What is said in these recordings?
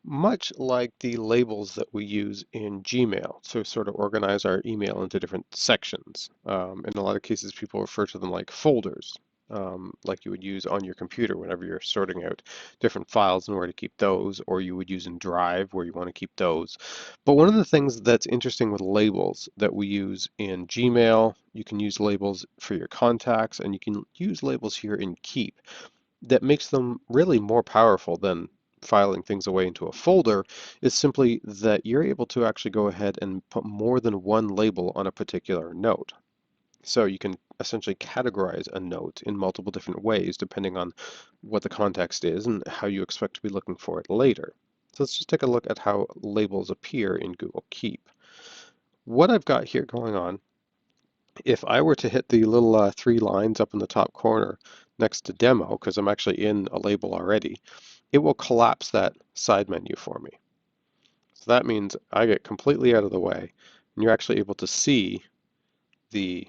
Much like the labels that we use in Gmail to sort of organize our email into different sections. In a lot of cases, people refer to them like folders, like you would use on your computer whenever you're sorting out different files and where to keep those, or you would use in Drive where you want to keep those. But one of the things that's interesting with labels that we use in Gmail, you can use labels for your contacts, and you can use labels here in Keep that makes them really more powerful than filing things away into a folder is simply that you're able to actually go ahead and put more than one label on a particular note. So you can essentially categorize a note in multiple different ways depending on what the context is and how you expect to be looking for it later. So let's just take a look at how labels appear in Google Keep. What I've got here going on, if I were to hit the little three lines up in the top corner next to demo, because I'm actually in a label already, it will collapse that side menu for me. So that means I get completely out of the way, and you're actually able to see the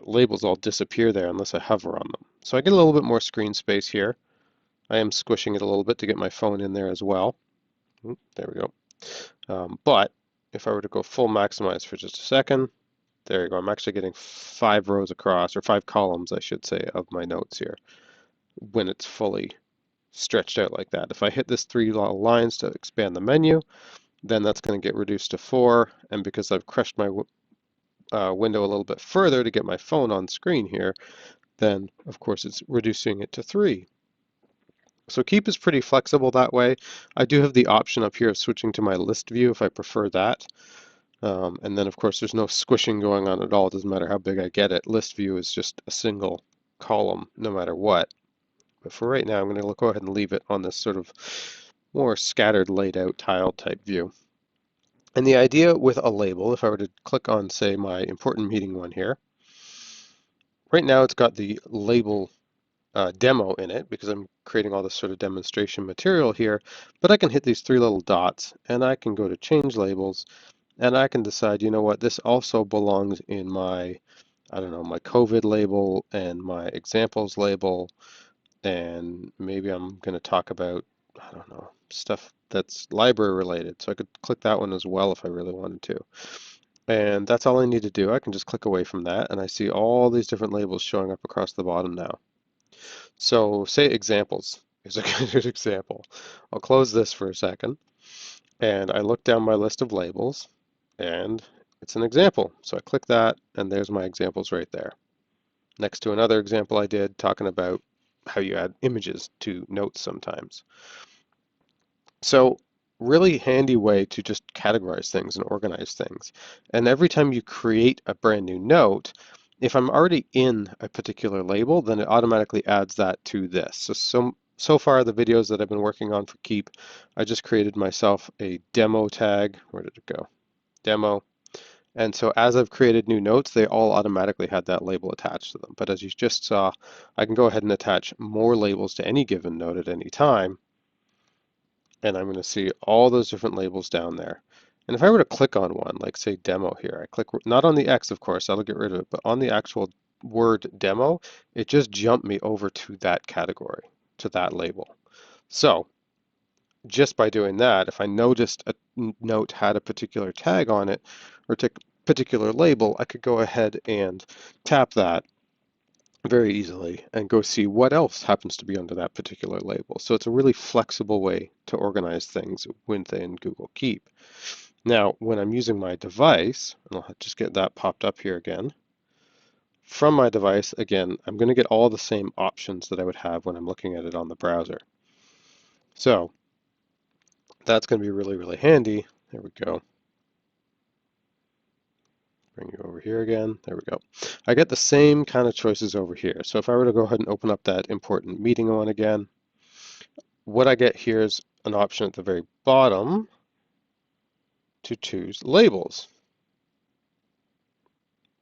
labels all disappear there unless I hover on them. So I get a little bit more screen space here. I am squishing it a little bit to get my phone in there as well. There we go. But if I were to go full maximize for just a second, there you go. I'm actually getting 5 rows across, or 5 columns, I should say, of my notes here when it's fully stretched out like that. If I hit this 3 lines to expand the menu, then that's going to get reduced to 4. And because I've crushed my window a little bit further to get my phone on screen here, then of course it's reducing it to 3. So Keep is pretty flexible that way. I do have the option up here of switching to my list view if I prefer that. And then of course there's no squishing going on at all. It doesn't matter how big I get it. List view is just a single column no matter what. But for right now, I'm going to go ahead and leave it on this sort of more scattered laid out tile type view. And the idea with a label, if I were to click on, say, my important meeting one here, right now it's got the label demo in it because I'm creating all this sort of demonstration material here, but I can hit these 3 little dots and I can go to change labels and I can decide, you know what, this also belongs in my, I don't know, my COVID label and my examples label, and maybe I'm going to talk about, I don't know, stuff that's library related. So I could click that one as well if I really wanted to. And that's all I need to do. I can just click away from that and I see all these different labels showing up across the bottom now. So say examples is a good example. I'll close this for a second and I look down my list of labels and it's an example. So I click that and there's my examples right there. Next to another example I did talking about how you add images to notes sometimes. So really handy way to just categorize things and organize things. And every time you create a brand new note, if I'm already in a particular label, then it automatically adds that to this. So far, the videos that I've been working on for Keep, I just created myself a demo tag. Where did it go? Demo. And so as I've created new notes, they all automatically had that label attached to them. But as you just saw, I can go ahead and attach more labels to any given note at any time. And I'm going to see all those different labels down there. And if I were to click on one, like say demo here, I click not on the X, of course, that'll get rid of it, but on the actual word demo, it just jumped me over to that category, to that label. So just by doing that, if I noticed a note had a particular tag on it or particular label, I could go ahead and tap that very easily and go see what else happens to be under that particular label. So it's a really flexible way to organize things within Google Keep. Now, when I'm using my device, and I'll just get that popped up here again, from my device, again, I'm going to get all the same options that I would have when I'm looking at it on the browser. So that's going to be really, really handy. There we go. Bring you over here again. There we go. I get the same kind of choices over here. So if I were to go ahead and open up that important meeting one again, what I get here is an option at the very bottom to choose labels.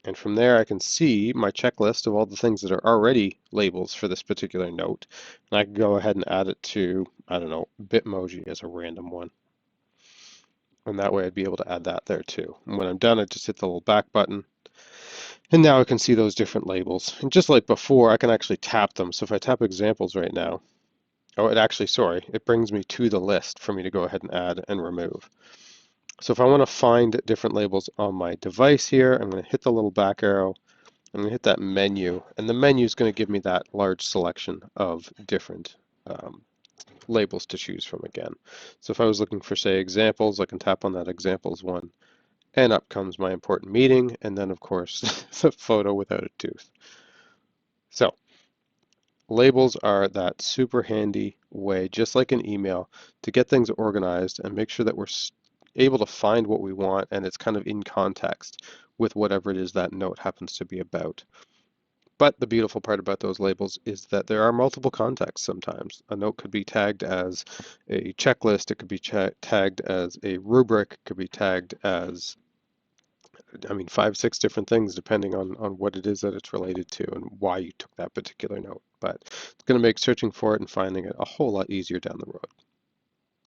And from there I can see my checklist of all the things that are already labels for this particular note. And I can go ahead and add it to, I don't know, Bitmoji as a random one. And that way I'd be able to add that there too. And when I'm done, I just hit the little back button. And now I can see those different labels. And just like before, I can actually tap them. So if I tap examples right now, Oh, it actually, sorry, it brings me to the list for me to go ahead and add and remove. So if I want to find different labels on my device here, I'm going to hit the little back arrow. I'm going to hit that menu, and the menu is going to give me that large selection of different um, labels to choose from again. So if I was looking for, say, examples, I can tap on that examples one, and up comes my important meeting, and then, of course, the photo without a tooth. So labels are that super handy way, just like an email, to get things organized and make sure that we're able to find what we want and it's kind of in context with whatever it is that note happens to be about. But the beautiful part about those labels is that there are multiple contexts sometimes. A note could be tagged as a checklist, it could be tagged as a rubric, it could be tagged as, I mean, 5, 6 different things depending on what it is that it's related to and why you took that particular note. But it's going to make searching for it and finding it a whole lot easier down the road.